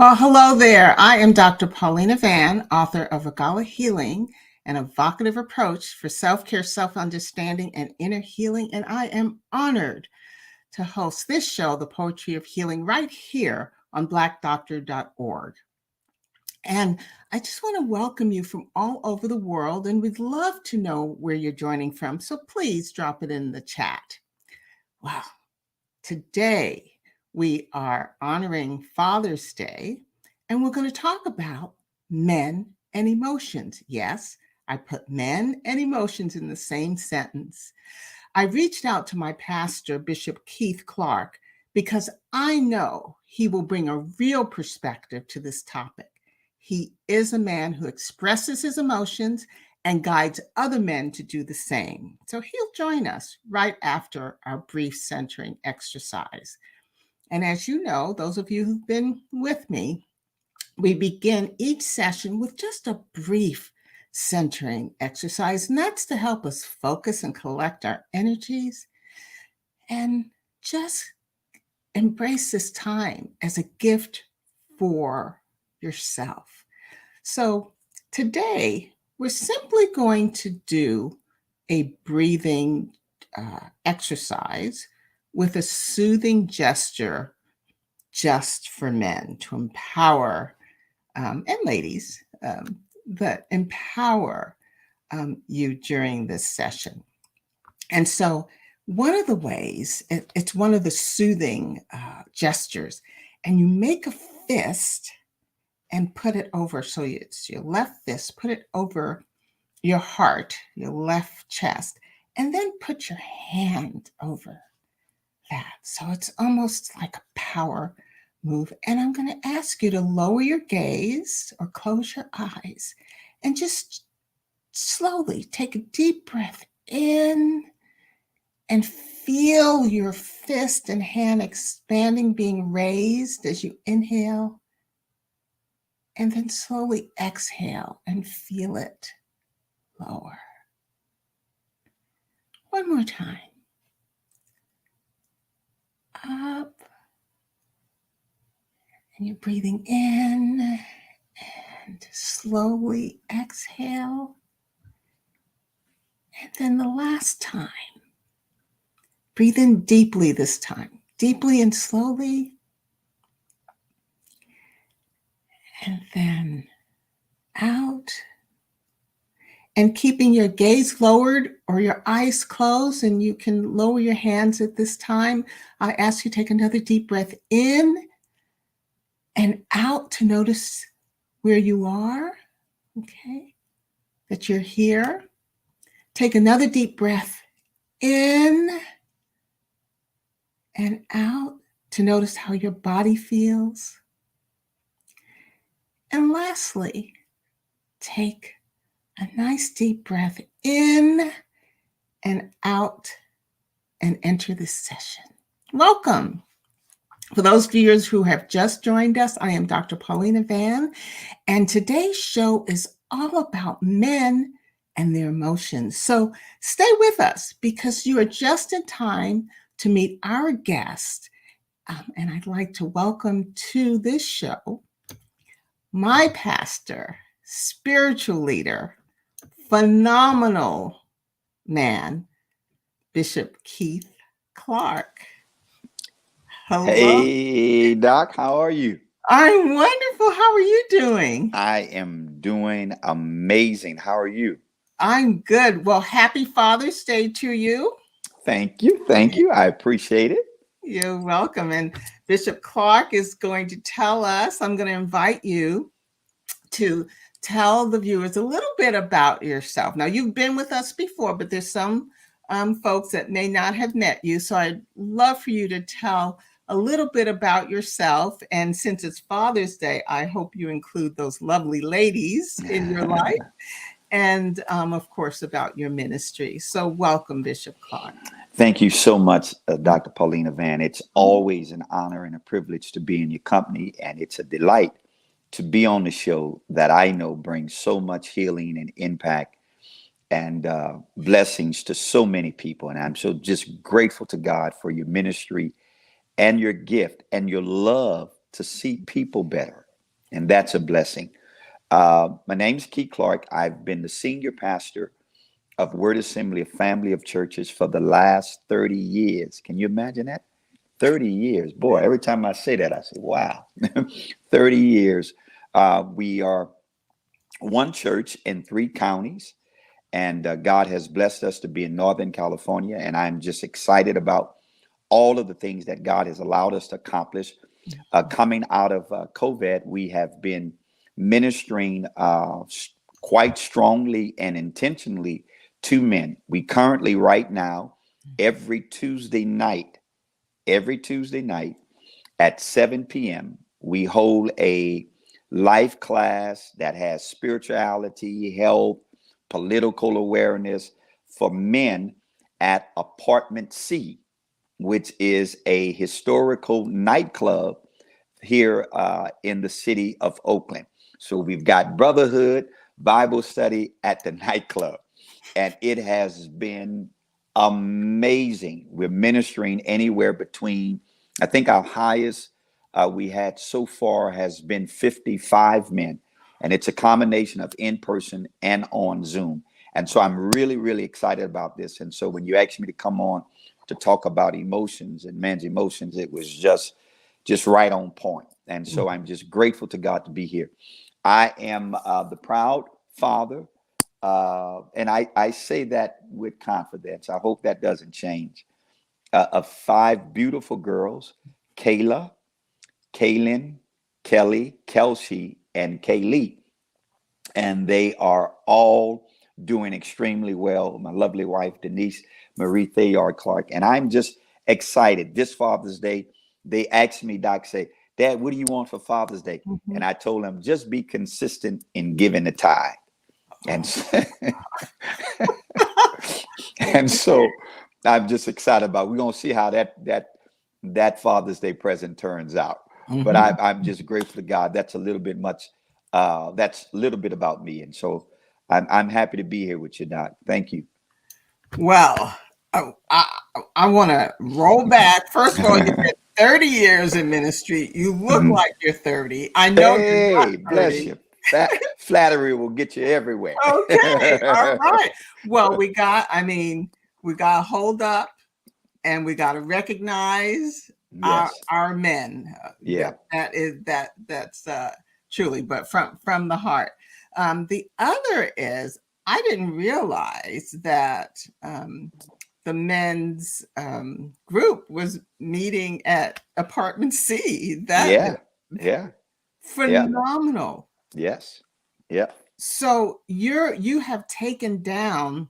Well, hello there. I am Dr. Paulina Van, author of Regala Healing, an evocative approach for self care, self understanding, and inner healing. And I am honored to host this show, The Poetry of Healing, right here on blackdoctor.org. And I just want to welcome you from all over the world, and we'd love to know where you're joining from. So please drop it in the chat. Wow. Today, we are honoring Father's Day, and we're going to talk about men and emotions. Yes, I put men and emotions in the same sentence. I reached out to my pastor, Bishop Keith Clark, because I know he will bring a real perspective to this topic. He is a man who expresses his emotions and guides other men to do the same. So he'll join us right after our brief centering exercise. And as you know, those of you who've been with me, we begin each session with just a brief centering exercise, and that's to help us focus and collect our energies and just embrace this time as a gift for yourself. So today, we're simply going to do a breathing exercise with a soothing gesture just for men to empower, and ladies, that empower you during this session. And so one of the ways, it's one of the soothing gestures, and you make a fist and put it over. So it's your left fist, put it over your heart, your left chest, and then put your hand over that. So it's almost like a power move. And I'm going to ask you to lower your gaze or close your eyes and just slowly take a deep breath in and feel your fist and hand expanding, being raised as you inhale. And then slowly exhale and feel it lower. One more time. Up. And you're breathing in and slowly exhale. And then the last time. Breathe in deeply this time. Deeply and slowly. And then out. And keeping your gaze lowered or your eyes closed, and you can lower your hands at this time. I ask you to take another deep breath in and out to notice where you are, okay? That you're here. Take another deep breath in and out to notice how your body feels. And lastly, take a nice deep breath in and out and enter this session. Welcome. For those viewers who have just joined us, I am Dr. Paulina Van, and today's show is all about men and their emotions. So stay with us because you are just in time to meet our guest. And I'd like to welcome to this show my pastor, spiritual leader, phenomenal man, Bishop Keith Clark. Hello. Hey, Doc, how are you? I'm wonderful. How are you doing? I am doing amazing. How are you? I'm good. Well, happy Father's Day to you. Thank you. Thank you. I appreciate it. You're welcome. And Bishop Clark is going to tell us, I'm going to invite you to tell the viewers a little bit about yourself. Now, you've been with us before, but there's some folks that may not have met you. So I'd love for you to tell a little bit about yourself. And since it's Father's Day, I hope you include those lovely ladies in your life. And of course, about your ministry. So welcome, Bishop Clark. Thank you so much, Dr. Paulina Van. It's always an honor and a privilege to be in your company, and it's a delight to be on the show that I know brings so much healing and impact and blessings to so many people. And I'm so just grateful to God for your ministry and your gift and your love to see people better. and that's a blessing. My name's Keith Clark. I've been the senior pastor of Word Assembly, a family of churches, for the last 30 years. Can you imagine that? 30 years. Boy, every time I say that, I say, wow. 30 years. We are one church in 3 counties, and God has blessed us to be in Northern California. And I'm just excited about all of the things that God has allowed us to accomplish. Coming out of COVID, we have been ministering quite strongly and intentionally to men. We currently, right now, every Tuesday night, at 7 p.m., we hold a life class that has spirituality, health, political awareness for men at Apartment C, which is a historical nightclub here in the city of Oakland. So we've got brotherhood, Bible study at the nightclub, and it has been amazing. We're ministering anywhere between, I think our highest we had so far has been 55 men, and it's a combination of in person and on Zoom. And so I'm really, really excited about this. And so when you asked me to come on to talk about emotions and men's emotions, it was just right on point. And so I'm just grateful to God to be here. I am the proud father, and I say that with confidence. I hope that doesn't change. Of 5 beautiful girls: Kayla, Kaylin, Kelly, Kelsey, and Kaylee. And they are all doing extremely well. My lovely wife, Denise Marie Thayard Clark. And I'm just excited. This Father's Day, they asked me, Doc, say, Dad, what do you want for Father's Day? Mhm. And I told them, just be consistent in giving the tithe. And so, and so I'm just excited about it. We're going to see how that Father's Day present turns out. But Mhm. I'm just grateful to God. That's a little bit much. That's a little bit about me. And so I'm happy to be here with you, Doc. Thank you. Well, I want to roll back. First of all, you said 30 years in ministry. You look Mhm. like you're 30. I know you're not Hey, bless 30. you. Flattery will get you everywhere. Okay. All right. Well, we got to hold up and we got to recognize Yes. our men. Yeah. That's truly, but from the heart. The other is I didn't realize that the men's group was meeting at Apartment C. That is Yeah. Yeah. Yeah. phenomenal. Yes. Yeah. So you have taken down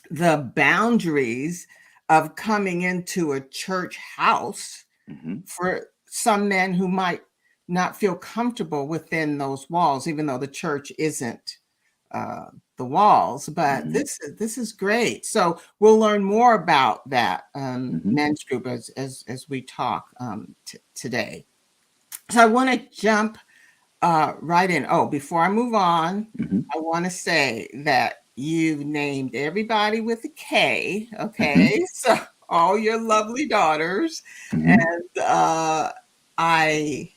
the boundaries of coming into a church house Hmm. for some men who might not feel comfortable within those walls, even though the church isn't uh, the walls. But Hmm. this is great. So we'll learn more about that Hmm. men's group as we talk today. So I want to jump right in. Oh, before I move on, Hmm. I want to say that you named everybody with a K. Hmm. Okay, so all your lovely daughters, Hmm. and I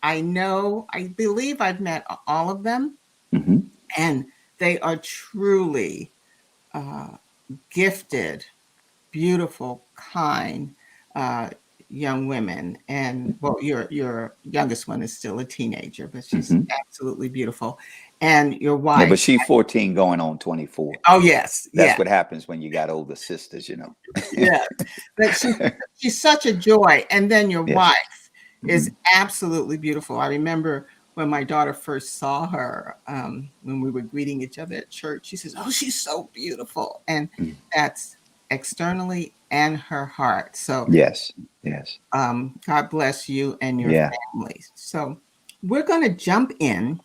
I believe I've met all of them, Hmm. and they are truly uh, gifted, beautiful, kind uh, young women. And well, your youngest one is still a teenager, but she's Hmm. absolutely beautiful. And your Yeah, but wife, she's 14 going on 24. oh yes, That's yes, what happens when you got older sisters. yes. But she's such a joy. And then your Yes. wife is Hmm. absolutely beautiful. I remember when my daughter first saw her, when we were greeting each other at church, she says, "Oh, she's so beautiful," and that's externally and her heart. So Yes. Yes. God bless you and your Yeah. family. So we're going to jump in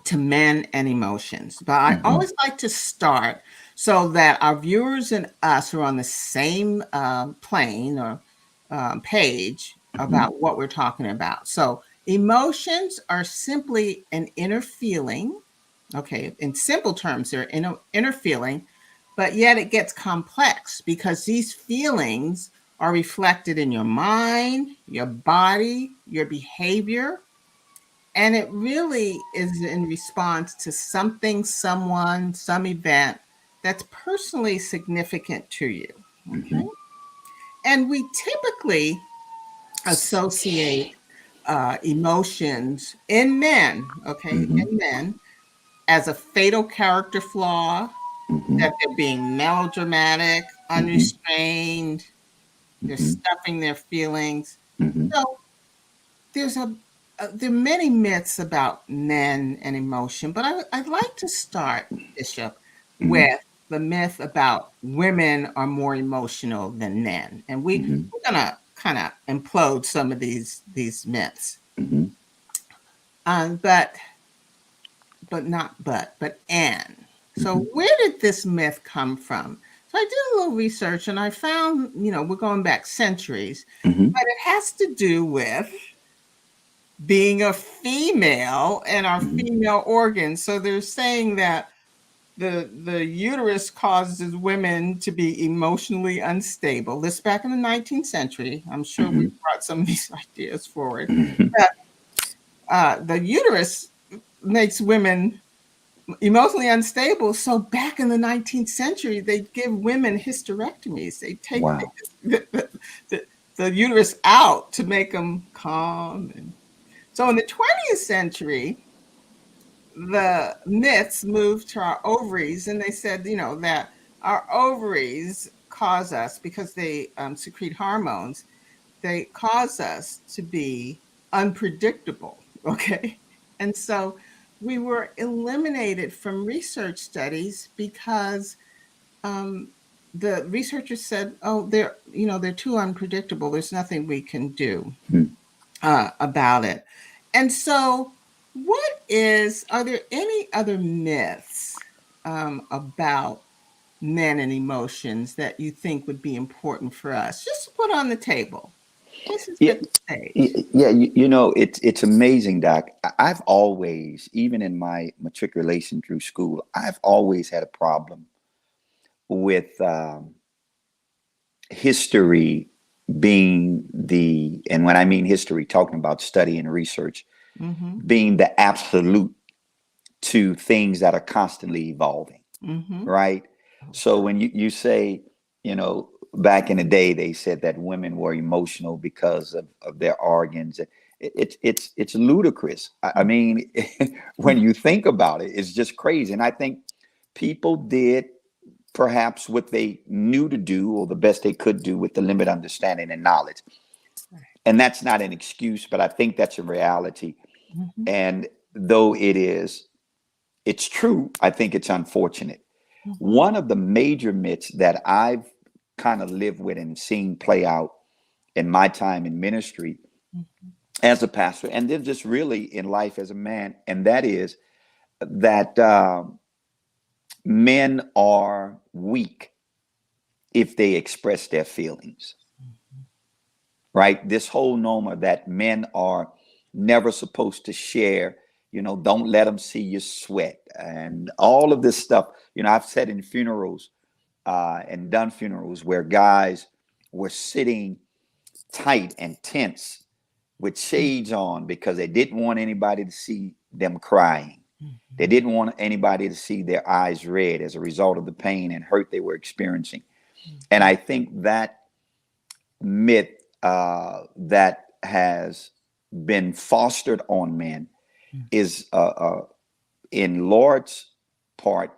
to men and emotions, but I Hmm. always like to start so that our viewers and us are on the same plane or page Hmm. about what we're talking about. So emotions are simply an inner feeling. Okay, in simple terms, they're inner feeling, but yet it gets complex because these feelings are reflected in your mind, your body, your behavior, And it really is in response to something, someone, some event that's personally significant to you. Okay. Mm-hmm. And we typically associate emotions in men, okay, Mm-hmm. in men as a fatal character flaw, Mm-hmm. that they're being melodramatic, Mm-hmm. unrestrained, they're Mm-hmm. stuffing their feelings. Mm-hmm. So there's there are many myths about men and emotion, but I'd like to start, Bishop, Mm-hmm. with the myth about women are more emotional than men, and Mm-hmm. we're gonna kind of implode some of these myths. Mm-hmm. But not but and Mm-hmm. so where did this myth come from? So I did a little research and I found, we're going back centuries, Mm-hmm. but it has to do with being a female and our Mm-hmm. female organs. So they're saying that the uterus causes women to be emotionally unstable. This back in the 19th century. I'm sure we Mm-hmm. brought some of these ideas forward. Mm-hmm. But the uterus makes women emotionally unstable. So back in the 19th century, they give women hysterectomies. They take Wow. the, the uterus out to make them calm. And so in the 20th century, the myths moved to our ovaries, and they said, that our ovaries cause us, because they secrete hormones, they cause us to be unpredictable. Okay. And so we were eliminated from research studies because um, the researchers said, oh, they're too unpredictable. There's nothing we can do Mm-hmm. about it. And so, are there any other myths about men and emotions that you think would be important for us just to put on the table? This is Yeah. the stage. Yeah, it's amazing, Doc. I've always, even in my matriculation through school, I've always had a problem with history being and when I mean history, talking about study and research, Mm-hmm. being the absolute to things that are constantly evolving, Mm-hmm. right? So when you say, back in the day, they said that women were emotional because of their organs. It's ludicrous. I mean, when you think about it, it's just crazy. And I think people did perhaps what they knew to do or the best they could do with the limited understanding and knowledge. And that's not an excuse, but I think that's a reality. Mm-hmm. And though it's true, I think it's unfortunate. Mm-hmm. One of the major myths that I've kind of lived with and seen play out in my time in ministry Mm-hmm. as a pastor, and then just really in life as a man, and that is that men are weak if they express their feelings, right? This whole norm that men are never supposed to share, don't let them see you sweat and all of this stuff. I've said in funerals and done funerals where guys were sitting tight and tense with shades on because they didn't want anybody to see them crying. They didn't want anybody to see their eyes red as a result of the pain and hurt they were experiencing. And I think that myth that has been fostered on men is, in large part,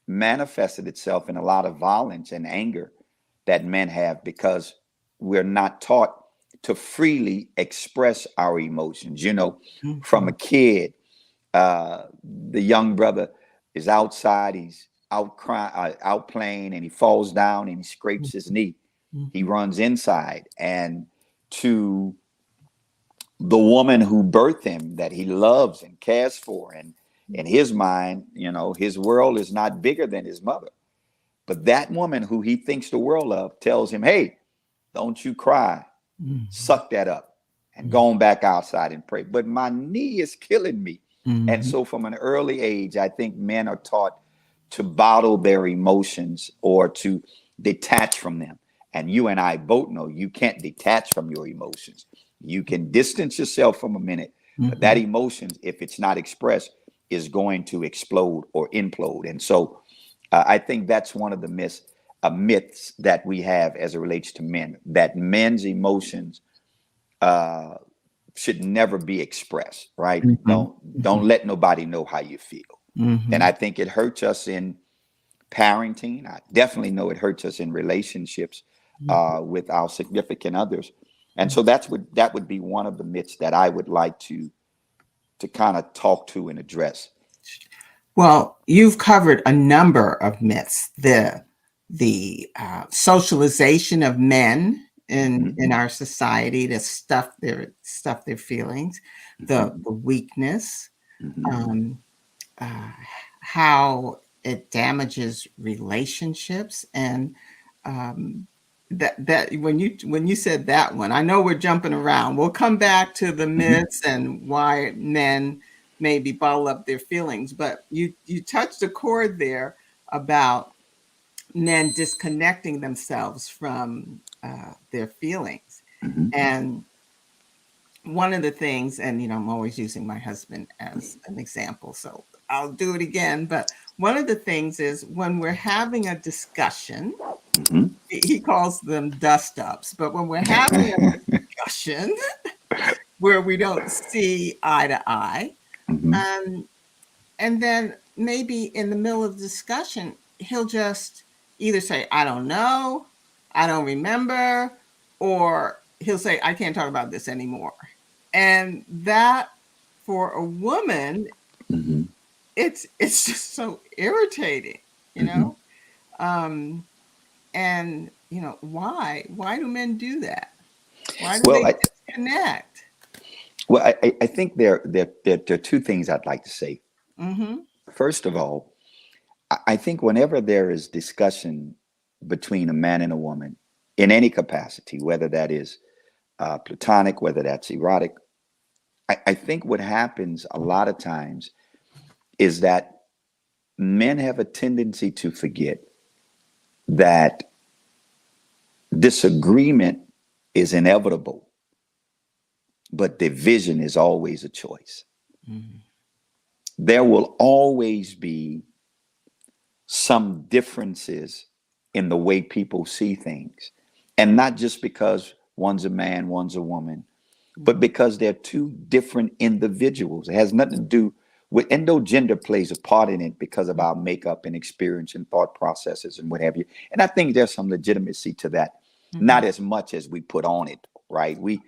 manifested itself in a lot of violence and anger that men have because we're not taught to freely express our emotions. From Mm-hmm. a kid, the young brother is outside, he's out crying, out playing, and he falls down and he scrapes his knee. He Mm-hmm. runs inside, and to the woman who birthed him that he loves and cares for, and in his mind, his world is not bigger than his mother. But that woman who he thinks the world of tells him, hey, don't you cry. Mm-hmm. Suck that up and go on back outside and pray. But my knee is killing me. And Mm-hmm. so from an early age, I think men are taught to bottle their emotions or to detach from them. And you and I both know you can't detach from your emotions. You can distance yourself from a minute, That Mhm. emotion, if it's not expressed, is going to explode or implode. And so I think that's one of the myths that we have as it relates to men, that men's emotions uh, should never be expressed, right? Mhm. Don't Mhm. let nobody know how you feel. And I Mhm. think it hurts us in parenting. I definitely know it hurts us in relationships Mhm. with our significant others. And so that would be one of the myths that I would like to kind of talk to and address. Well, you've covered a number of myths. The socialization of men Hmm. in our society to stuff their feelings, Hmm. the weakness, Hmm. um, uh, how it damages relationships, and um, that when you said that one, I know we're jumping around. We'll come back to the Hmm. myths and why men maybe bottle up their feelings, but you touched a chord there about men disconnecting themselves from their feelings, Hmm. and one of the things, and I'm always using my husband as an example, so I'll do it again. But one of the things is when we're having a discussion, Hmm. he calls them dust ups, but when we're having a discussion where we don't see eye to eye, Hmm. um, and then maybe in the middle of the discussion, he'll just either say, I don't know, I don't remember, or he'll say, I can't talk about this anymore. And that, for a woman, Hmm. it's just so irritating, you Hmm. know? Um, and why do men do that? Why do Well, they disconnect? I think there are two things I'd like to say. Mm-hmm. First of all, I think whenever there is discussion between a man and a woman in any capacity, whether that is platonic, whether that's erotic, I think what happens a lot of times is that men have a tendency to forget that disagreement is inevitable, but division is always a choice. Mm-hmm. There will always be some differences in the way people see things. And not just because one's a man, one's a woman, but because they're two different individuals. It has nothing to do with, and though gender plays a part in it because of our makeup and experience and thought processes and what have you. And I think there's some legitimacy to that, Mm-hmm. not as much as we put on it, right? We're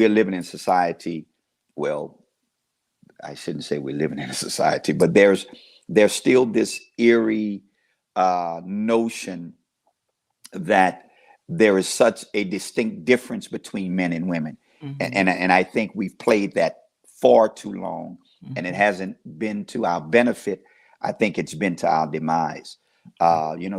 living in society. Well, I shouldn't say we're living in a society, but there's still this eerie notion that there is such a distinct difference between men and women, Mm-hmm. and I think we've played that far too long, and it Mm-hmm. hasn't been to our benefit. I think it's been to our demise.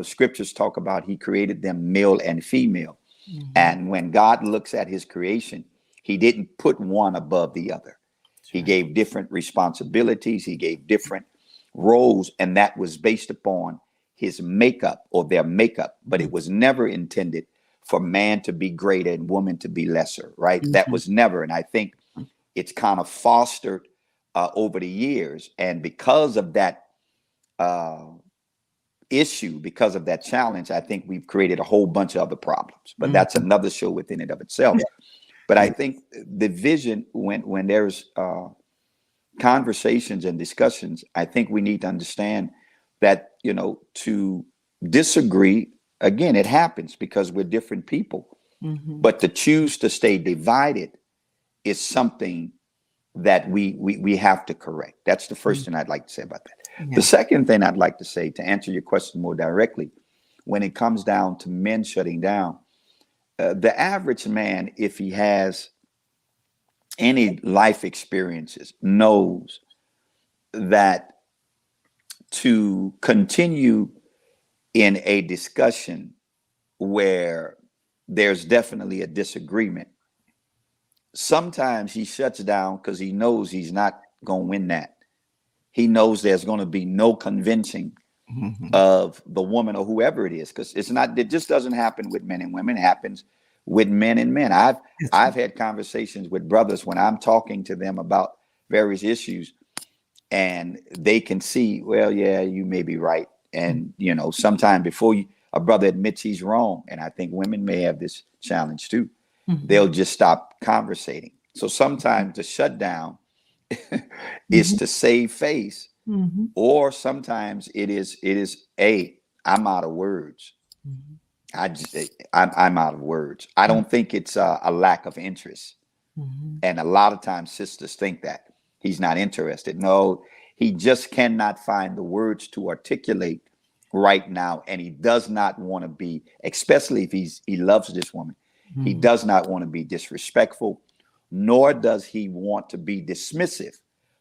Scriptures talk about He created them male and female, Mm-hmm. and when God looks at His creation, He didn't put one above the other. That's He right. gave different responsibilities. He gave different roles, and that was based upon his makeup or their makeup. But it was never intended for man to be greater and woman to be lesser, right? That Mm-hmm. was never. And I think it's kind of fostered over the years. And because of that uh, issue, because of that challenge, I think we've created a whole bunch of other problems. But that's Mm-hmm. another show within it of itself. But I Yeah. think the vision, when there's conversations and discussions, I think we need to understand that, to disagree, again, it happens because we're different people. Mm-hmm. But to choose to stay divided is something that we have to correct. That's the first thing I'd like to say about that. The Yeah. second thing I'd like to say, to answer your question more directly, when it comes down to men shutting down, the average man, if he has any life experiences, knows that to continue in a discussion where there's definitely a disagreement, sometimes he shuts down because he knows he's not going to win that. He knows there's going to be no convincing Mm-hmm. of the woman or whoever it is, because it just doesn't happen with men and women. It happens with men and men. I've That's I've had conversations with brothers when I'm talking to them about various issues, and they can see, well, yeah, you may be right. And sometime before a brother admits he's wrong, and I think women may have this challenge too, mm-hmm. they'll just stop conversating. So sometimes the shutdown is Mm-hmm. to save face, Mm-hmm. or sometimes it is a I'm out of words. Mm-hmm. I'm out of words. I don't think it's a lack of interest. Mm-hmm. And a lot of times sisters think that he's not interested. No, he just cannot find the words to articulate right now. And he does not want to be, especially if he loves this woman, he Mm-hmm. does not want to be disrespectful, nor does he want to be dismissive.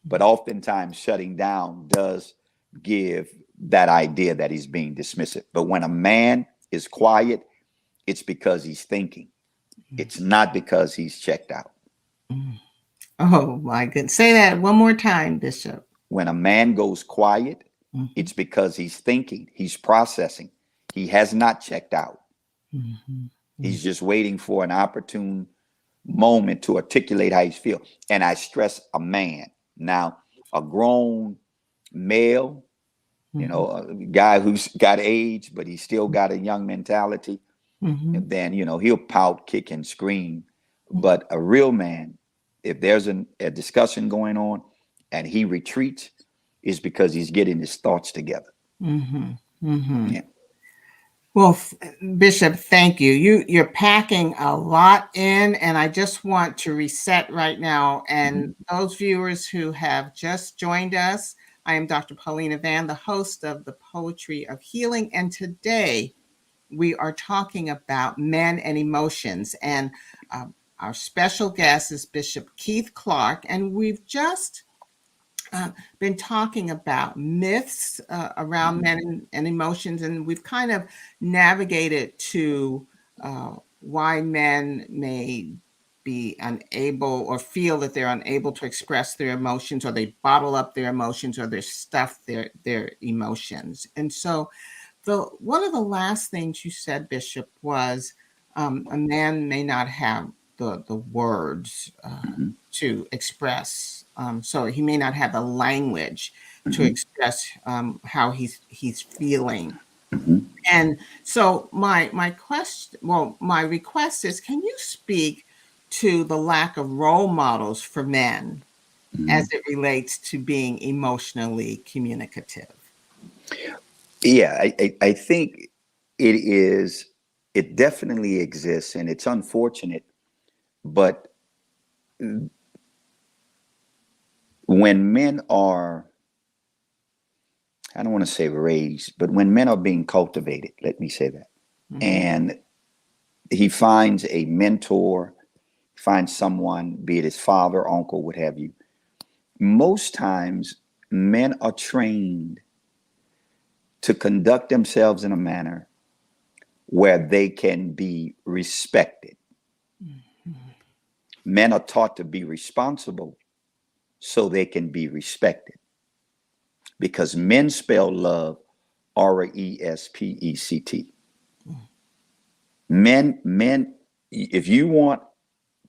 But oftentimes shutting down does give that idea that he's being dismissive. But when a man is quiet, it's because he's thinking. It's not because he's checked out. Mm-hmm. Oh my goodness. Say that one more time, Bishop. When a man goes quiet, Mm-hmm. it's because he's thinking, he's processing. He has not checked out. Mm-hmm. He's just waiting for an opportune moment to articulate how he feels. And I stress a man. Now, a grown male, Mm-hmm. a guy who's got age, but he's still got a young mentality, Mm-hmm. and then, he'll pout, kick, and scream. But a real man, if there's a discussion going on and he retreats, is because he's getting his thoughts together. Mm-hmm. Mm-hmm. Yeah. Well, Bishop, thank you. You're packing a lot in, and I just want to reset right now. Mm-hmm. And those viewers who have just joined us, I am Dr. Paulina Van, the host of the Poetry of Healing, and today we are talking about men and emotions. And our special guest is Bishop Keith Clark, and we've just been talking about myths around Mm-hmm. men and emotions, and we've kind of navigated to why men may be unable or feel that they're unable to express their emotions, or they bottle up their emotions, or they stuff their emotions. And so the one of the last things you said, Bishop, was a man may not have the words Mm-hmm. to express. So he may not have the language to Mm-hmm. express how he's feeling. Mm-hmm. And so my question, well, my request is, can you speak to the lack of role models for men Mm-hmm. as it relates to being emotionally communicative? Yeah, I think it is, it definitely exists, and it's unfortunate. But when men are, I don't want to say raised, but when men are being cultivated, let me say that, Mm-hmm. and he finds a mentor, finds someone, be it his father, uncle, what have you. Most times, men are trained to conduct themselves in a manner where they can be respected. Mm-hmm. Men are taught to be responsible so they can be respected, because men spell love Respect. Men, if you want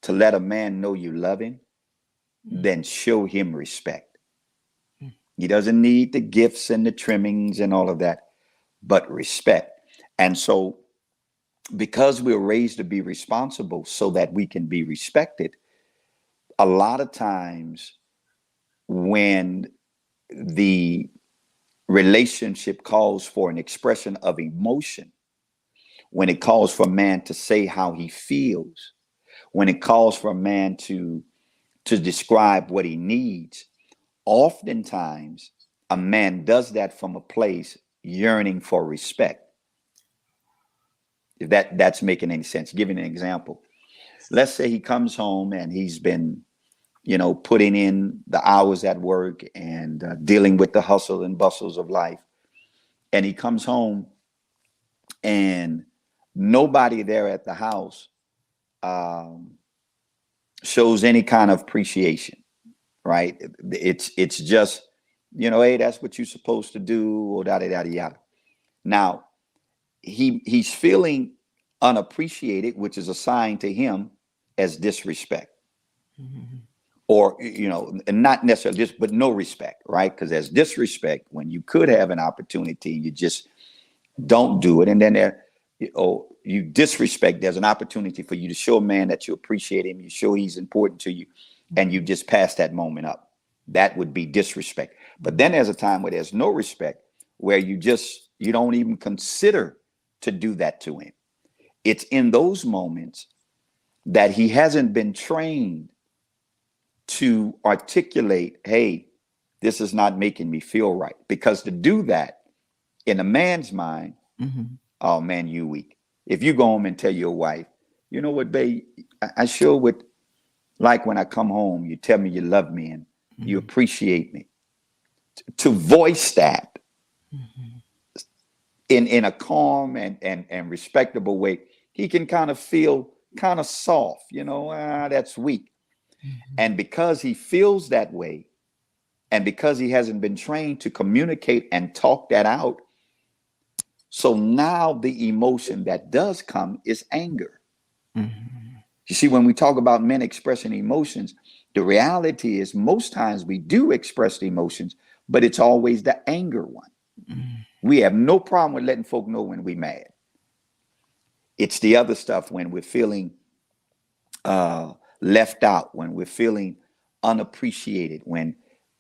to let a man know you love him, then show him respect. He doesn't need the gifts and the trimmings and all of that, but respect. And so, because we're raised to be responsible so that we can be respected, a lot of times when the relationship calls for an expression of emotion, when it calls for man to say how he feels, when it calls for man to describe what he needs, oftentimes a man does that from a place yearning for respect. If that's making any sense. Giving an example. Let's say he comes home and he's been, putting in the hours at work and dealing with the hustle and bustles of life. And he comes home and nobody there at the house um, shows any kind of appreciation, right? It's just, hey, that's what you're supposed to do, or da da da da. Now he's feeling unappreciated, which is assigned to him as disrespect. Mm-hmm. Or, and not necessarily just, but no respect, right? Because there's disrespect when you could have an opportunity, you just don't do it. And then you disrespect, there's an opportunity for you to show a man that you appreciate him, you show he's important to you, and you just pass that moment up. That would be disrespect. But then there's a time where there's no respect, where you don't even consider to do that to him. It's in those moments that he hasn't been trained to articulate, hey, this is not making me feel right. Because to do that in a man's mind, oh man, you weak. If you go home and tell your wife, you know what, babe, I sure would like when I come home, you tell me you love me and you appreciate me. To voice that in a calm and respectable way, he can kind of feel kind of soft, that's weak. And because he feels that way, and because he hasn't been trained to communicate and talk that out, so now the emotion that does come is anger. You see, when we talk about men expressing emotions, the reality is most times we do express the emotions, but it's always the anger one. We have no problem with letting folk know when we're mad. It's the other stuff when we're feeling left out, when we're feeling unappreciated, when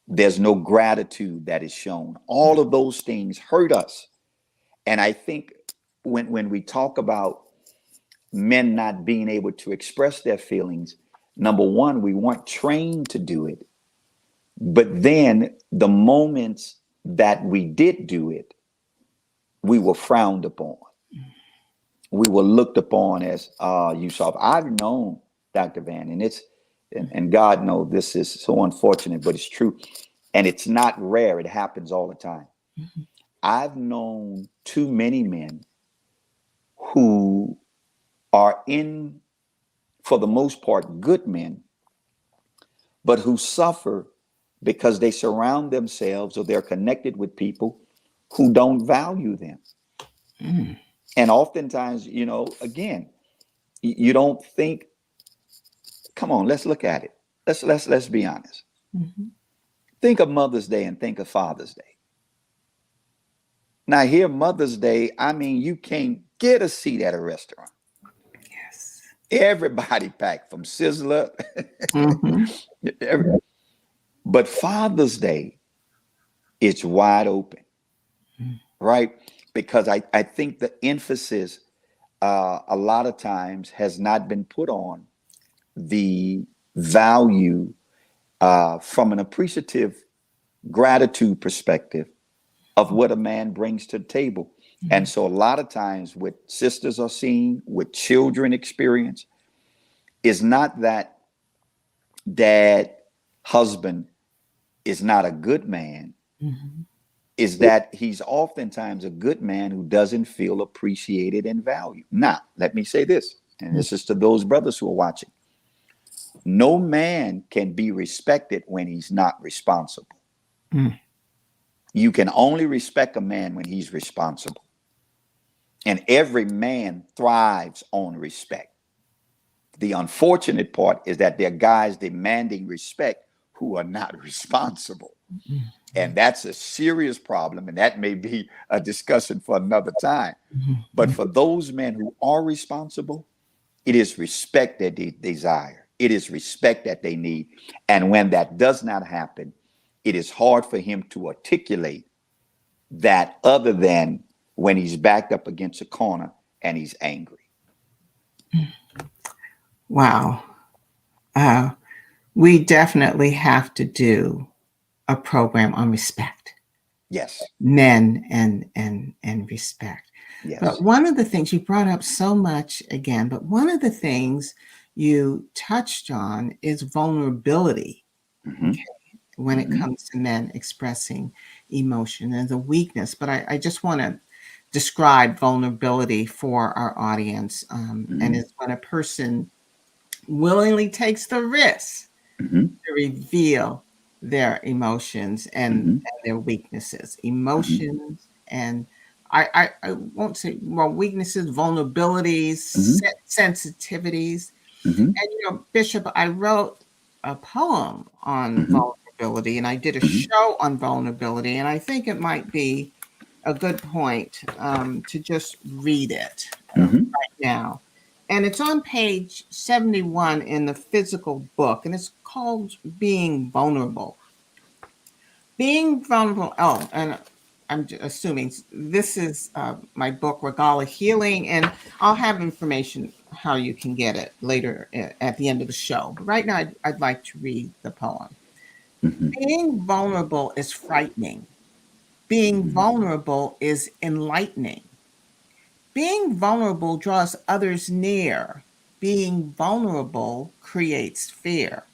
there's no gratitude that is shown. All of those things hurt us. And I think when we talk about men not being able to express their feelings, number one, we weren't trained to do it. But then the moments that we did do it, we were frowned upon. We were looked upon as you soft. I've known, Dr. Van, and God knows this is so unfortunate, but it's true. And it's not rare. It happens all the time. I've known too many men who are for the most part, good men, but who suffer because they surround themselves or they're connected with people who don't value them. And oftentimes, again, you don't think, come on, let's look at it. Let's be honest. Think of Mother's Day and think of Father's Day. Now here, Mother's Day, I mean, you can't get a seat at a restaurant. Yes. Everybody packed from Sizzler. But Father's Day, it's wide open, right? Because I think the emphasis a lot of times has not been put on the value from an appreciative gratitude perspective of what a man brings to the table. And so a lot of times what sisters are seeing, what children experience, is not that dad, husband is not a good man, is that he's oftentimes a good man who doesn't feel appreciated and valued. Now, let me say this, and this is to those brothers who are watching. No man can be respected when he's not responsible. You can only respect a man when he's responsible. And every man thrives on respect. The unfortunate part is that there are guys demanding respect who are not responsible. And that's a serious problem. And that may be a discussion for another time. But for those men who are responsible, it is respect that they desire. It is respect that they need. And when that does not happen, it is hard for him to articulate that other than when he's backed up against a corner and he's angry. Wow. We definitely have to do a program on respect. Yes. Men and respect. Yes. But one of the things you brought up so much again, but one of the things you touched on is vulnerability. Okay, when it comes to men expressing emotion and the weakness. But I just want to describe vulnerability for our audience. And it's when a person willingly takes the risk to reveal their emotions and their weaknesses, emotions and I won't say, well, weaknesses, vulnerabilities, Mm-hmm. sensitivities. Mm-hmm. And, Bishop, I wrote a poem on Mm-hmm. vulnerability, and I did a Mm-hmm. show on vulnerability, and I think it might be a good point to just read it Mm-hmm. right now. And it's on page 71 in the physical book, and it's called Being Vulnerable. Being vulnerable. Oh, and I'm assuming this is my book, Regala Healing, and I'll have information how you can get it later at the end of the show. But right now, I'd like to read the poem. Mm-hmm. Being vulnerable is frightening. Being vulnerable is enlightening. Being vulnerable draws others near. Being vulnerable creates fear.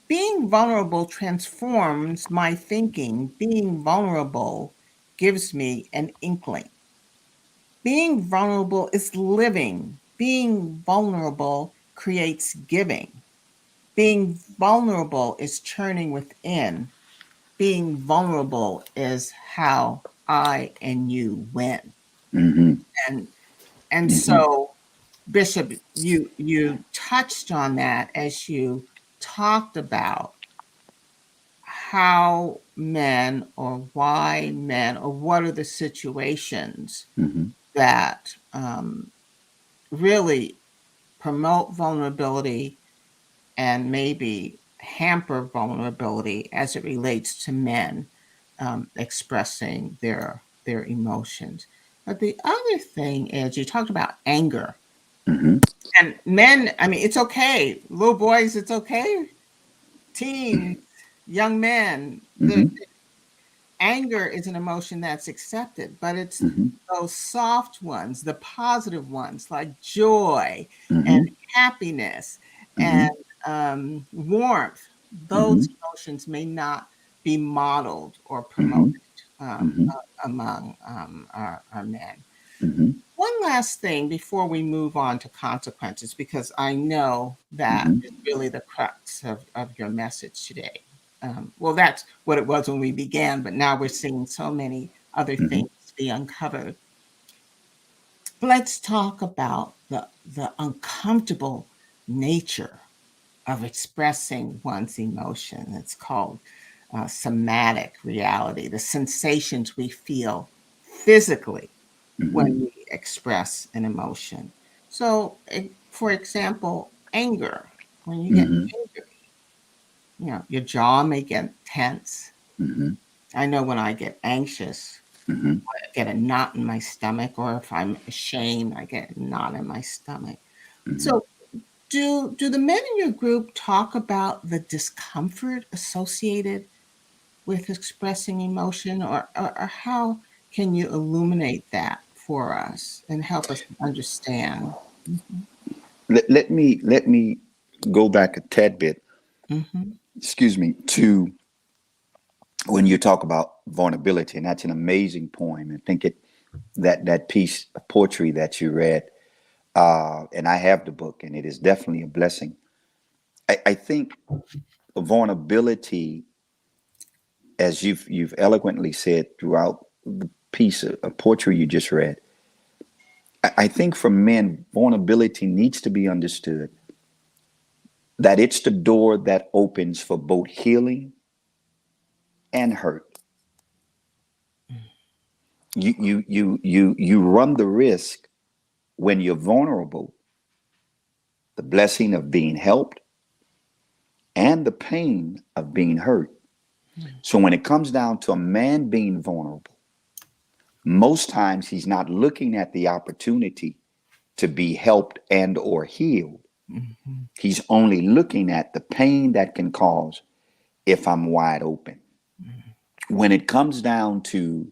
Being vulnerable transforms my thinking. Being vulnerable gives me an inkling. Being vulnerable is living. Being vulnerable creates giving. Being vulnerable is churning within. Being vulnerable is how I and you win. Mm-hmm. And and Mm-hmm. so, Bishop, you touched on that as you talked about how men, or why men, or what are the situations Mm-hmm. that really promote vulnerability and maybe hamper vulnerability as it relates to men expressing their emotions. But the other thing is, you talked about anger. Mm-hmm. And men, I mean, it's okay. Little boys, it's okay. Teens, young men, the Mm-hmm. anger is an emotion that's accepted, but it's Mm-hmm. those soft ones, the positive ones like joy and Mm-hmm. happiness Mm-hmm. and warmth. Mm-hmm. Those emotions may not be modeled or promoted Mm-hmm. Mm-hmm. among our men. Mm-hmm. One last thing before we move on to consequences, because I know that Mm-hmm. is really the crux of your message today. Well, that's what it was when we began, but now we're seeing so many other Mm-hmm. things be uncovered. Let's talk about the uncomfortable nature of expressing one's emotion. It's called somatic reality, the sensations we feel physically when Mm-hmm. we express an emotion. So, for example, anger. When you get Mm-hmm. angry, your jaw may get tense. Mm-hmm. I know when I get anxious, Mm-hmm. I get a knot in my stomach, or if I'm ashamed, I get a knot in my stomach. Mm-hmm. So, do the men in your group talk about the discomfort associated with expressing emotion, or how can you illuminate that for us and help us understand? Mhm, Let me go back a tad bit. mhm, Excuse me, to when you talk about vulnerability, and that's an amazing poem. I think that piece of poetry that you read, and I have the book, and it is definitely a blessing. I think vulnerability, as you've eloquently said throughout the piece of poetry you just read, I think for men, vulnerability needs to be understood that it's the door that opens for both healing and hurt. You run the risk when you're vulnerable, the blessing of being helped and the pain of being hurt. So when it comes down to a man being vulnerable, most times he's not looking at the opportunity to be helped and or healed. mhm, He's only looking at the pain that can cause if I'm wide open. When it comes down to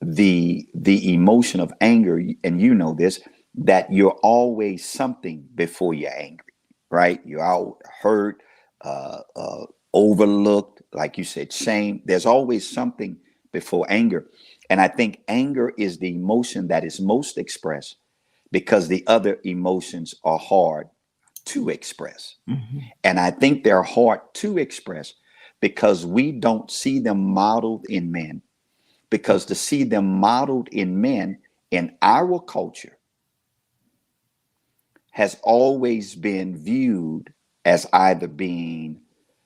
the emotion of anger, and you know this, that you're always something before you're angry, right? You're out hurt, overlooked, like you said, shame. There's always something before anger. And I think anger is the emotion that is most expressed because the other emotions are hard to express. mhm, And I think they're hard to express because we don't see them modeled in men, because to see them modeled in men in our culture has always been viewed as either being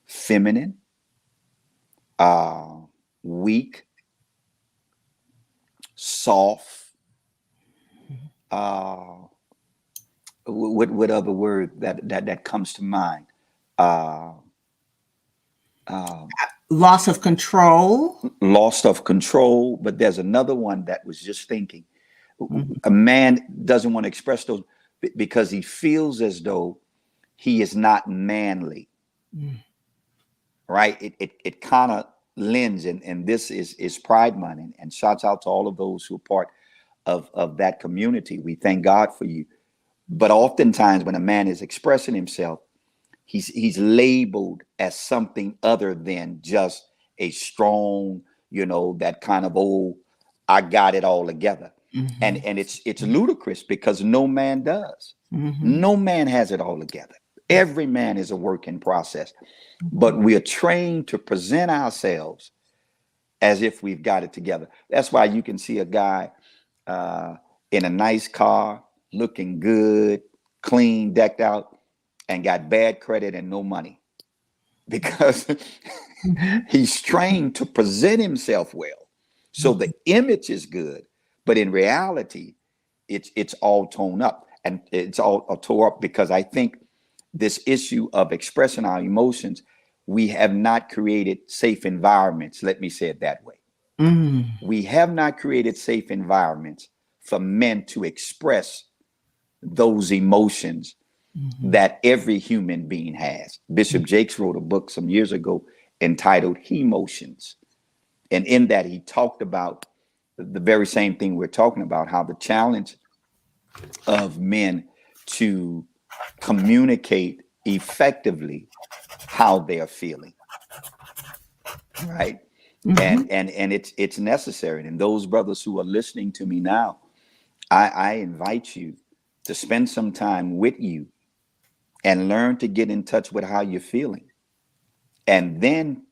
feminine, uh, weak, soft. Uh, what other word that comes to mind? Uh, uh, Loss of control. Loss of control. But there's another one that was just thinking. Mhm. A man doesn't want to express those because he feels as though he is not manly, Mm. right? It kind of lends, and this is Pride Month, and shouts out to all of those who are part of that community. We thank God for you. But oftentimes when a man is expressing himself, he's labeled as something other than just a strong, that kind of old, I got it all together. Mhm. And it's ludicrous because no man does. Mhm. No man has it all together. Every man is a work in process. But Mhm. we are trained to present ourselves as if we've got it together. That's why you can see a guy uh, in a nice car, looking good, clean, decked out, and got bad credit and no money because Mhm. he's trained to present himself well. So the image is good, but in reality, it's all torn up, and it's all tore up because I think this issue of expressing our emotions, we have not created safe environments. Let me say it that way. Mm. We have not created safe environments for men to express those emotions Mhm. that every human being has. Bishop Jakes wrote a book some years ago entitled He Motions. And in that, he talked about the very same thing we're talking about, how the challenge of men to communicate effectively how they're feeling, right? Mhm. And it's necessary. And those brothers who are listening to me now, I invite you to spend some time with you and learn to get in touch with how you're feeling. And then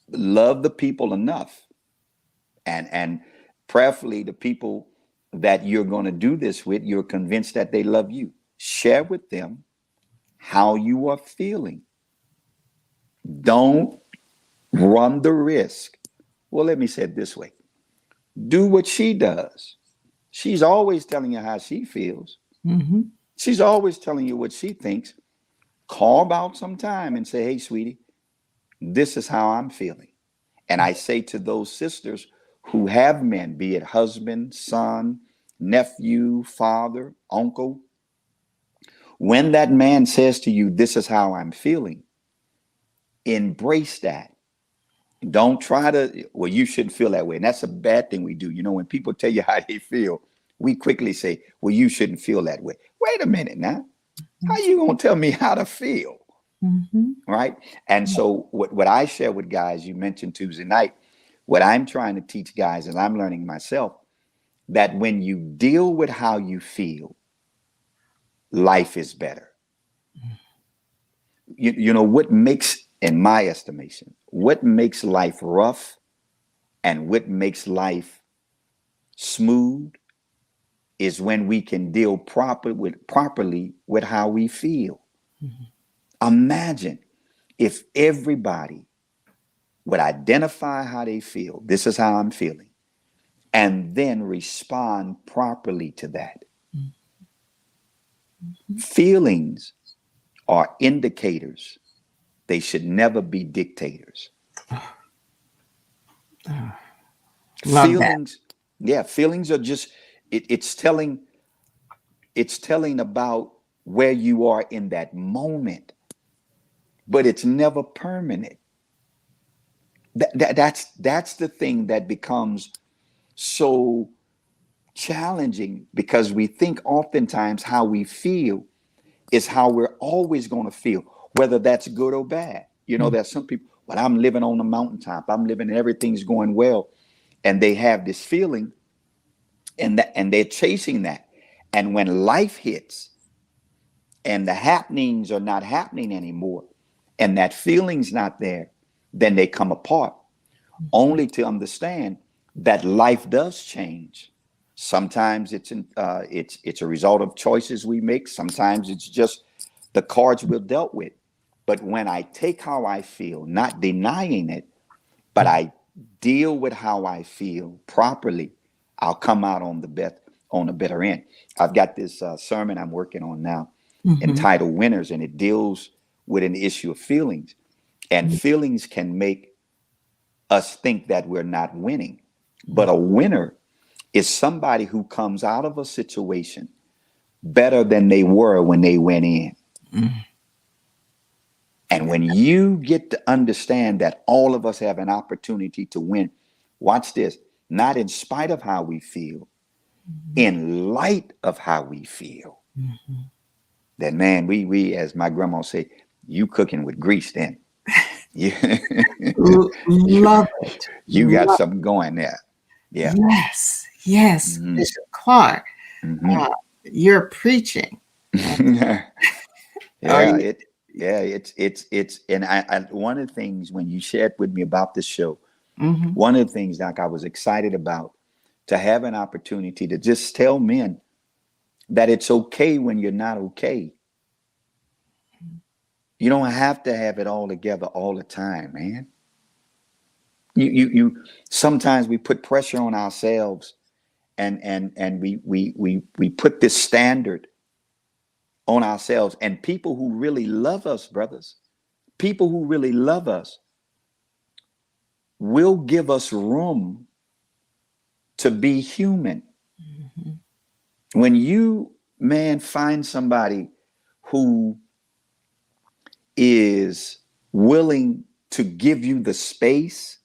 love the people enough, and prayerfully the people that you're going to do this with, you're convinced that they love you. Share with them how you are feeling. Don't run the risk. Well, let me say it this way. Do what she does. She's always telling you how she feels. Mhm. She's always telling you what she thinks. Carve out some time and say, hey, sweetie, this is how I'm feeling. And I say to those sisters who have men, be it husband, son, nephew, father, uncle, when that man says to you, this is how I'm feeling, embrace that. Don't try to, well, you shouldn't feel that way. And that's a bad thing we do. When people tell you how they feel, we quickly say, well, you shouldn't feel that way. Wait a minute now. How you going to tell me how to feel? Mhm. Right. And so what I share with guys, you mentioned Tuesday night, what I'm trying to teach guys, and I'm learning myself, that when you deal with how you feel, life is better. What makes, in my estimation, what makes life rough and what makes life smooth is when we can deal properly with how we feel. Mhm. Imagine if everybody would identify how they feel. This is how I'm feeling, and then respond properly to that. Feelings are indicators. They should never be dictators. Ah, love that. Feelings, yeah, feelings are just it's telling about where you are in that moment, but it's never permanent. That's the thing that becomes so challenging because we think oftentimes how we feel is how we're always going to feel, whether that's good or bad. Mm. There's some people, well, I'm living on the mountaintop. I'm living, everything's going well. And they have this feeling and they're chasing that. And when life hits and the happenings are not happening anymore and that feeling's not there, then they come apart only to understand that life does change. Sometimes it's a result of choices we make. Sometimes it's just the cards we're dealt with. But when I take how I feel, not denying it, but I deal with how I feel properly, I'll come out on the better end. I've got this sermon I'm working on now Mhm. entitled Winners, and it deals with an issue of feelings. And feelings can make us think that we're not winning. But a winner is somebody who comes out of a situation better than they were when they went in. Mhm. And when you get to understand that all of us have an opportunity to win, watch this, not in spite of how we feel, in light of how we feel, Mhm. then man, we as my grandma say, you cooking with grease then. You, you, Love it. you got something going there. Yeah. Yes, yes, Mm-hmm. Bishop Clark, Mm-hmm. uh, you're preaching. Uh, are Yeah, you? it's and I one of the things when you shared with me about this show, Mhm. one of the things Doc I was excited about to have an opportunity to just tell men that it's okay when you're not okay. You don't have to have it all together all the time, man. You sometimes we put pressure on ourselves and we put this standard on ourselves, and people who really love us, brothers, people who really love us will give us room to be human. Mhm. When you, man, find somebody who is willing to give you the space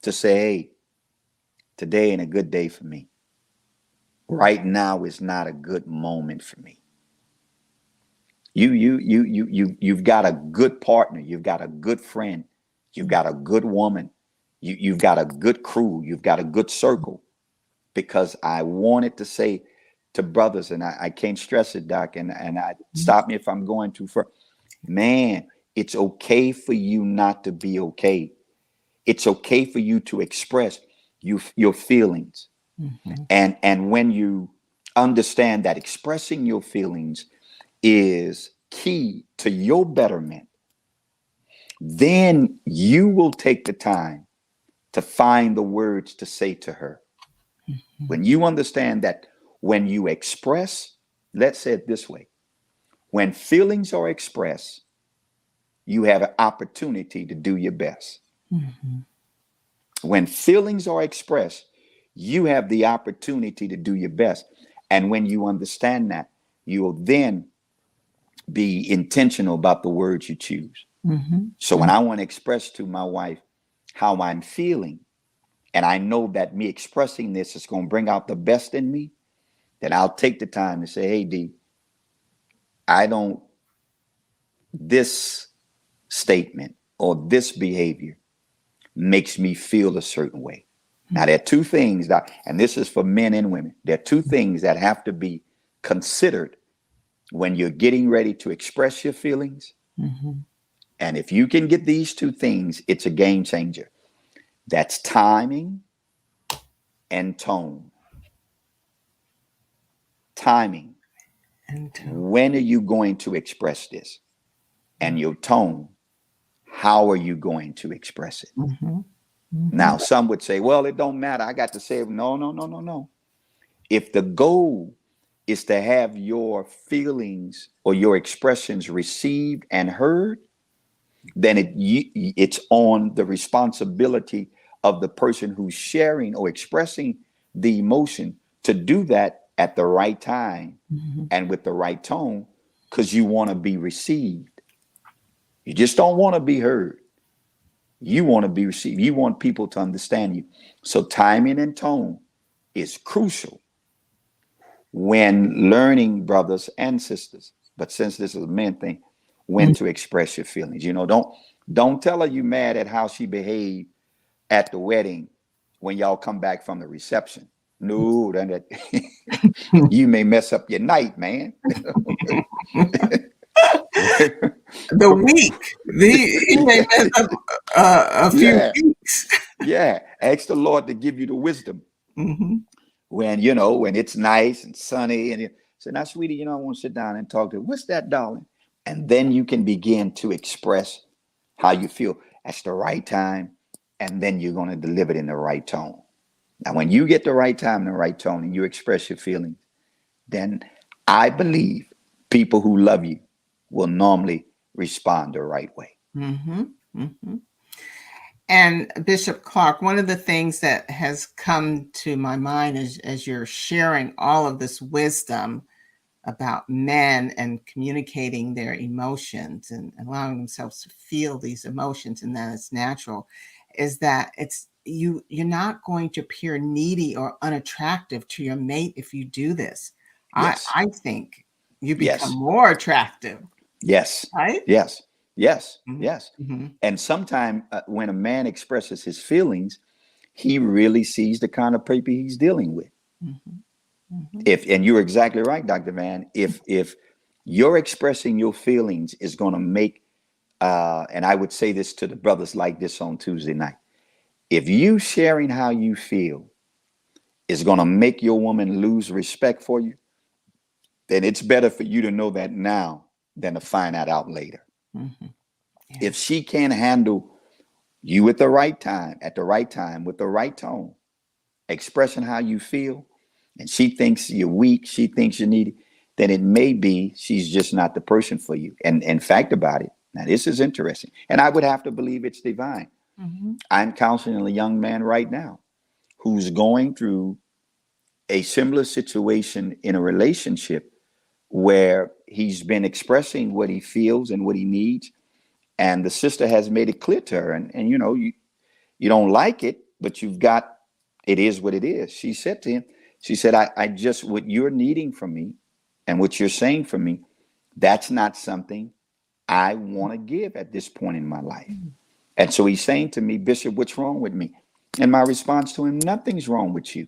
to say, hey, today ain't a good day for me. Right now is not a good moment for me. You've got a good partner, you've got a good friend, you've got a good woman, you've got a good crew, you've got a good circle. Because I wanted to say to brothers, and I can't stress it, Doc, and I stop me if I'm going too far. Man, it's okay for you not to be okay. It's okay for you to express your feelings. Mhm. And when you understand that expressing your feelings is key to your betterment, then you will take the time to find the words to say to her. Mhm. When you understand that when you express, let's say it this way, when feelings are expressed, you have an opportunity to do your best. Mhm. When feelings are expressed, you have the opportunity to do your best. And when you understand that, you will then be intentional about the words you choose. Mhm. So when I want to express to my wife how I'm feeling, and I know that me expressing this is going to bring out the best in me, then I'll take the time to say, hey, D, I don't, this statement or this behavior makes me feel a certain way. Now, there are two things that, and this is for men and women, there are two things that have to be considered when you're getting ready to express your feelings. Mhm. And if you can get these two things, it's a game changer. That's timing and tone. Timing. And When are you going to express this? And your tone. How are you going to express it? Mhm. Mhm. Now, some would say, well, it don't matter. I got to say, no, no, no, no, no. If the goal is to have your feelings or your expressions received and heard, then it's on the responsibility of the person who's sharing or expressing the emotion to do that at the right time Mhm. and with the right tone, because you want to be received. You just don't want to be heard. You want to be received. You want people to understand you. So timing and tone is crucial when learning, brothers and sisters. But since this is a men thing, when Mhm. to express your feelings. Don't tell her you mad at how she behaved at the wedding when y'all come back from the reception. No, then that you may mess up your night, man. The week, he may mess up a few Yeah. weeks. Yeah, ask the Lord to give you the wisdom Hmm. when, you know, when it's nice and sunny and you say, now, sweetie, I want to sit down and talk to you. What's that, darling? And then you can begin to express how you feel. That's the right time. And then you're going to deliver it in the right tone. Now, when you get the right time and the right tone and you express your feelings, then I believe people who love you will normally respond the right way. Hmm. Hmm. And Bishop Clark, one of the things that has come to my mind as you're sharing all of this wisdom about men and communicating their emotions and allowing themselves to feel these emotions and that it's natural, is that you're not going to appear needy or unattractive to your mate if you do this. I Yes, I think you become yes, more attractive, yes, right? yes, yes, yes. Mm-hmm. And sometimes when a man expresses his feelings, he really sees the kind of people he's dealing with. Mm-hmm. Mm-hmm. If and you're exactly right, Dr. Van. If you're expressing your feelings is going to make and I would say this to the brothers like this on Tuesday night. If you sharing how you feel is going to make your woman lose respect for you, then it's better for you to know that now than to find that out later. Mm-hmm. Yeah. If she can't handle you at the right time, with the right tone, expressing how you feel, and she thinks you're weak, she thinks you need it, then it may be she's just not the person for you. And in fact about it, now this is interesting, and I would have to believe it's divine. Mm-hmm. I'm counseling a young man right now who's going through a similar situation in a relationship where he's been expressing what he feels and what he needs. And the sister has made it clear to her, and you don't like it, but you've got, it is what it is. She said to him, she said, I just, what you're needing from me and what you're saying for me, that's not something I want to give at this point in my life. And so he's saying to me, Bishop, what's wrong with me? And my response to him, nothing's wrong with you.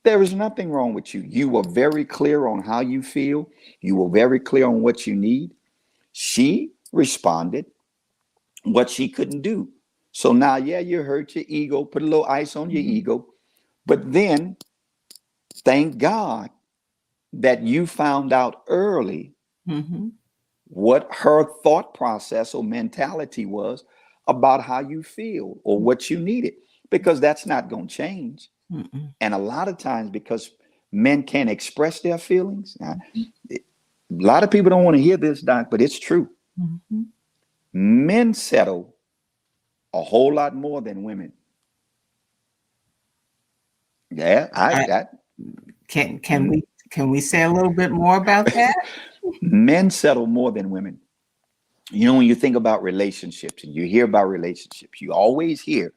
There is nothing wrong with you. You were very clear on how you feel. You were very clear on what you need. She responded what she couldn't do. So now, yeah, you hurt your ego, put a little ice on your Mm-hmm. ego. But then thank God that you found out early Mm-hmm. what her thought process or mentality was about how you feel or what you needed, because that's not going to change. Mm-mm. And a lot of times, because men can't express their feelings, now, Mm-hmm. a lot of people don't want to hear this, Doc, but it's true. Mm-hmm. Men settle a whole lot more than women. Yeah, I I, that can we say a little bit more about that? men settle more than women. When you think about relationships and you hear about relationships, you always hear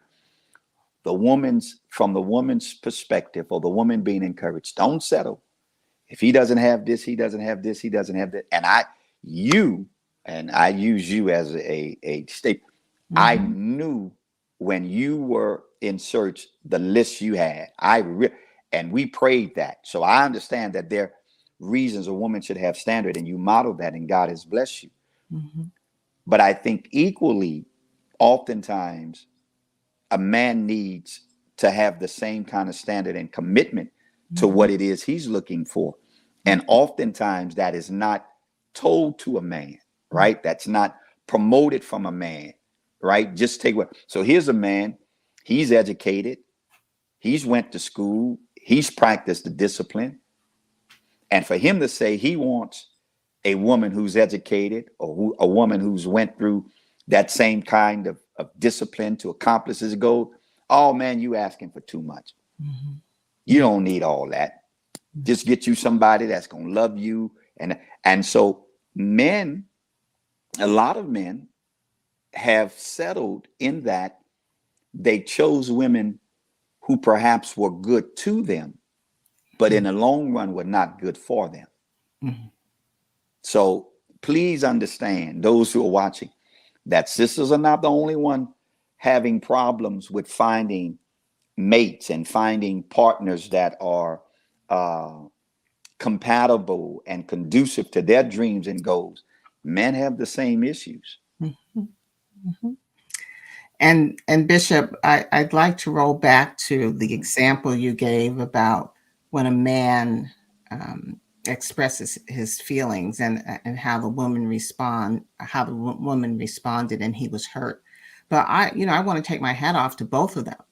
from the woman's perspective, or the woman being encouraged, don't settle. If he doesn't have this, he doesn't have this, he doesn't have that. You, and I use you as a state. I Mm-hmm. knew when you were in search the list you had. And we prayed that. So I understand that there are reasons a woman should have standard, and you model that, and God has blessed you. Mm-hmm. But I think equally, oftentimes, a man needs to have the same kind of standard and commitment to Mm-hmm. what it is he's looking for. And oftentimes that is not told to a man, right? That's not promoted from a man, right? Just take what. So here's a man, he's educated, he's went to school, he's practiced the discipline. And for him to say he wants a woman who's educated, or a woman who's went through that same kind of discipline to accomplish his goal, oh man, you asking for too much. Mm-hmm. You don't need all that. Just get you somebody that's going to love you. And so men, a lot of men have settled in that they chose women who perhaps were good to them, but in the long run were not good for them. Mm-hmm. So please understand, those who are watching, that sisters are not the only one having problems with finding mates and finding partners that are uh, compatible and conducive to their dreams and goals. Men have the same issues. Mm-hmm. Mm-hmm. And Bishop, I'd like to roll back to the example you gave about when a man expresses his feelings and how the woman responded, and he was hurt. But I want to take my hat off to both of them,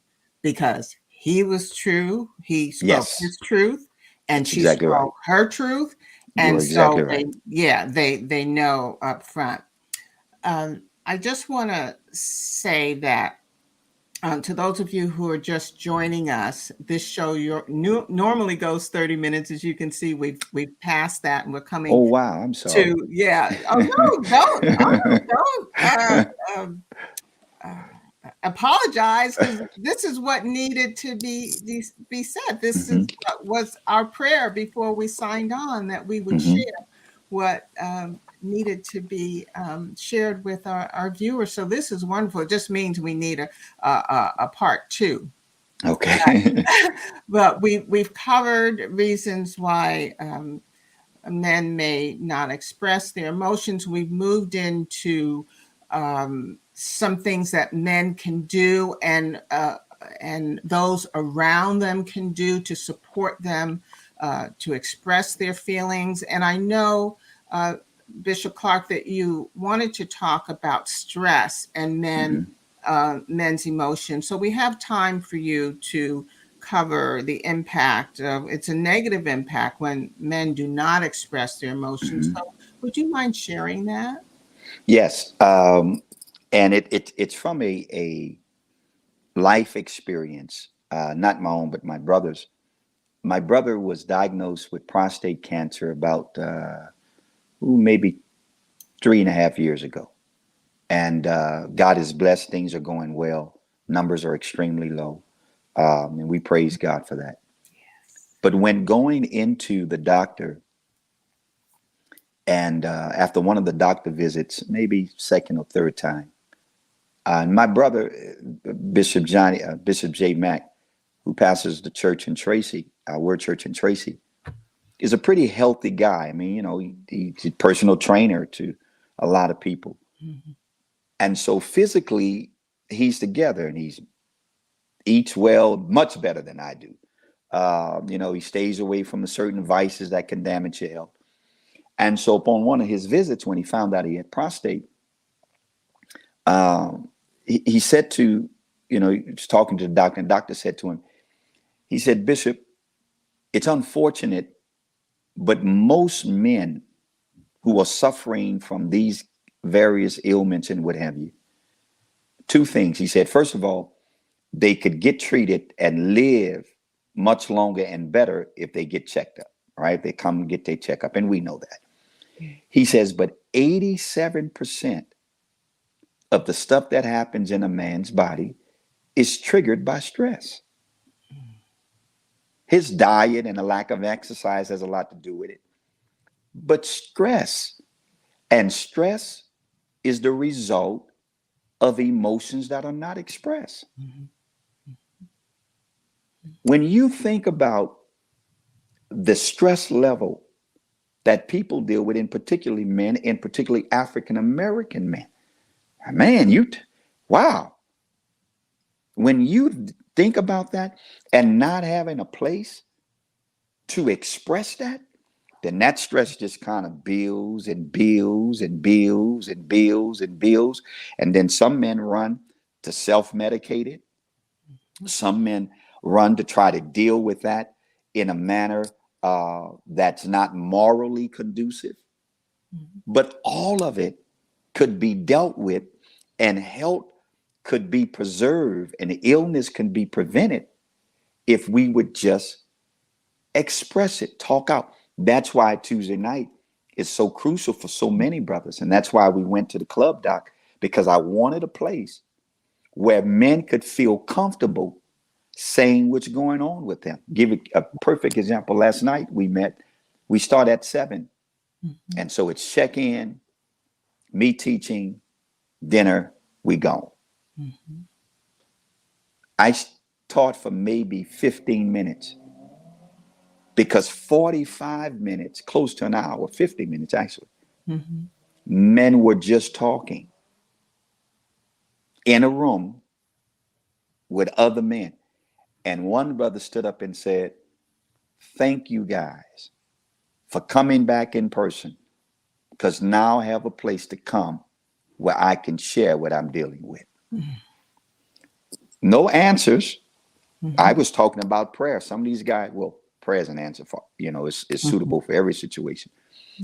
because he was true. He spoke Yes, his truth, and that's she exactly right. spoke her truth, You and are so exactly right. they know up front. I just want to say that to those of you who are just joining us, this show normally goes 30 minutes. As you can see, we've passed that, and we're Oh, coming wow. I'm sorry. to Oh no, don't um, apologize, because this is what needed to be said. This Hmm. is what was our prayer before we signed on, that we would Hmm. share what needed to be shared with our viewers. So this is wonderful. It just means we need a part two. Okay. But we've covered reasons why men may not express their emotions. We've moved into some things that men can do, and those around them can do to support them to express their feelings. And I know, uh, Bishop Clark, that you wanted to talk about stress and Hmm. men's emotions. So we have time for you to cover the impact of it's a negative impact when men do not express their emotions. Hmm. So would you mind sharing that? Yes. And it's from a life experience, not my own, but my brother's. My brother was diagnosed with prostate cancer about maybe 3.5 years ago. And God is blessed. Things are going well. Numbers are extremely low. And we praise God for that. But when going into the doctor, and after one of the doctor visits, maybe second or third time, my brother, Bishop J. Mack, who pastors the church in Tracy, our word church in Tracy, is a pretty healthy guy. I mean, he's a personal trainer to a lot of people. Mhm. And so physically, he's together and he eats well, much better than I do. He stays away from the certain vices that can damage your health. And so upon one of his visits, when he found out he had prostate, um, he said he was talking to the doctor, and the doctor said to him, he said, Bishop, it's unfortunate, but most men who are suffering from these various ailments and what have you, two things. He said, first of all, they could get treated and live much longer and better if they get checked up, right? They come and get their checkup, and we know that. He says, but 87% of the stuff that happens in a man's body is triggered by stress. His diet and a lack of exercise has a lot to do with it. But stress is the result of emotions that are not expressed. Mhm. When you think about the stress level that people deal with, in particularly men, and particularly African American men, man, wow. When you think about that and not having a place to express that, then that stress just kind of builds and builds and builds and builds and builds. And then some men run to self medicate it. Some men run to try to deal with that in a manner that's not morally conducive. Mhm. But all of it could be dealt with, and health could be preserved, and illness can be prevented if we would just express it, talk out. That's why Tuesday night is so crucial for so many brothers. And that's why we went to the club, Doc, because I wanted a place where men could feel comfortable saying what's going on with them. Give a perfect example. Last night we start at 7. Mhm. And so it's check in, me teaching, dinner, we gone. Mhm. I taught for maybe 15 minutes because 45 minutes, close to an hour, 50 minutes actually, Mhm. men were just talking in a room with other men. And one brother stood up and said, "Thank you guys for coming back in person, because now I have a place to come where I can share what I'm dealing with." No answers. I was talking about prayer. Some of these guys, well, prayer is an answer for, it's suitable for every situation.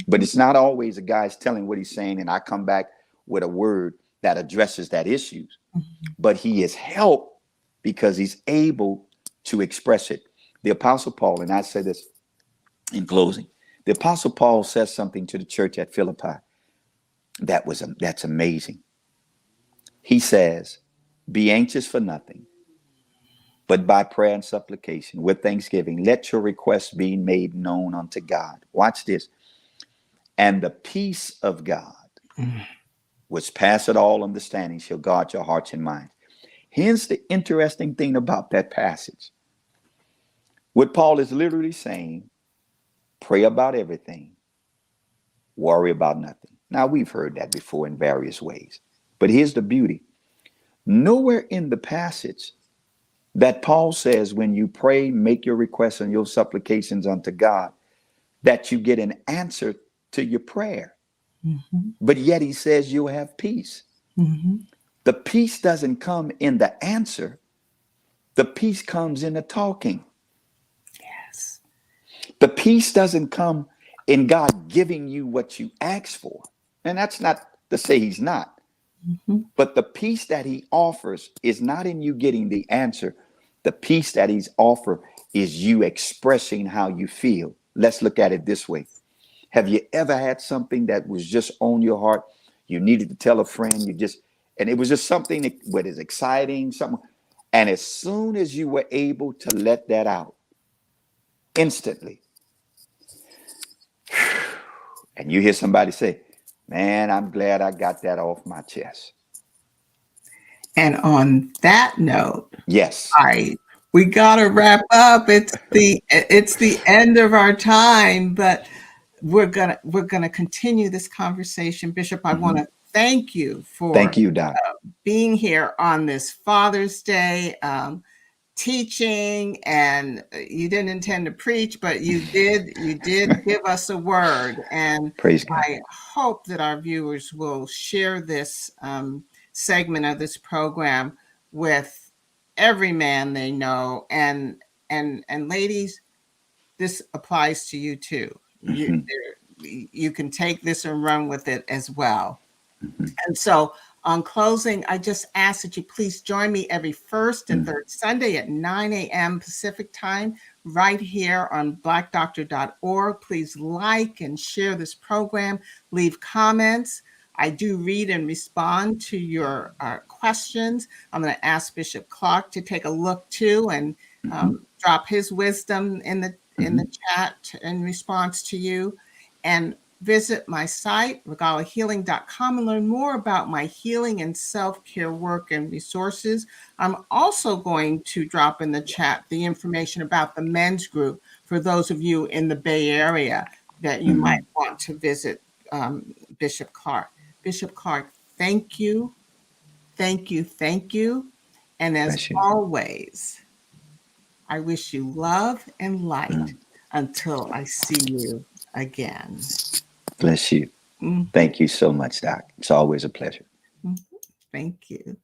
But it's not always a guy's telling what he's saying, and I come back with a word that addresses that issue. But he is helped because he's able to express it. The Apostle Paul, and I say this in closing, the Apostle Paul says something to the church at Philippi that's amazing. He says, "Be anxious for nothing, but by prayer and supplication, with thanksgiving, let your requests be made known unto God." Watch this. "And the peace of God, which passeth all understanding, shall guard your hearts and minds." Here's the interesting thing about that passage. What Paul is literally saying, pray about everything, worry about nothing. Now, we've heard that before in various ways. But here's the beauty. Nowhere in the passage that Paul says when you pray, make your requests and your supplications unto God, that you get an answer to your prayer. But yet he says you'll have peace. The peace doesn't come in the answer. The peace comes in the talking. Yes. The peace doesn't come in God giving you what you ask for. And that's not to say he's not. But the peace that he offers is not in you getting the answer. The peace that he's offered is you expressing how you feel. Let's look at it this way. Have you ever had something that was just on your heart? You needed to tell a friend, and it was just something that is exciting, something. And as soon as you were able to let that out, instantly, and you hear somebody say, "Man, I'm glad I got that off my chest." And on that note, Yes. we gotta wrap up. It's the end of our time, but we're gonna continue this conversation. Bishop, I want to thank you for Thank you, Doc. being here on this Father's Day, teaching, and you didn't intend to preach, but you did give us a word, and Praise God. I hope that our viewers will share this segment of this program with every man they know, and ladies, this applies to you too. You can take this and run with it as well. And so, on closing, I just ask that you please join me every first and third Sunday at 9 a.m. Pacific time, right here on blackdoctor.org. Please like and share this program, leave comments. I do read and respond to your questions. I'm going to ask Bishop Clark to take a look too and drop his wisdom in the chat in response to you. And visit my site, regalahealing.com, and learn more about my healing and self-care work and resources. I'm also going to drop in the chat the information about the men's group for those of you in the Bay Area that you might want to visit Bishop Clark. Bishop Clark, thank you, thank you, thank you. And as always, I wish you love and light until I see you again. Bless you. Thank you so much, Doc. It's always a pleasure. Thank you.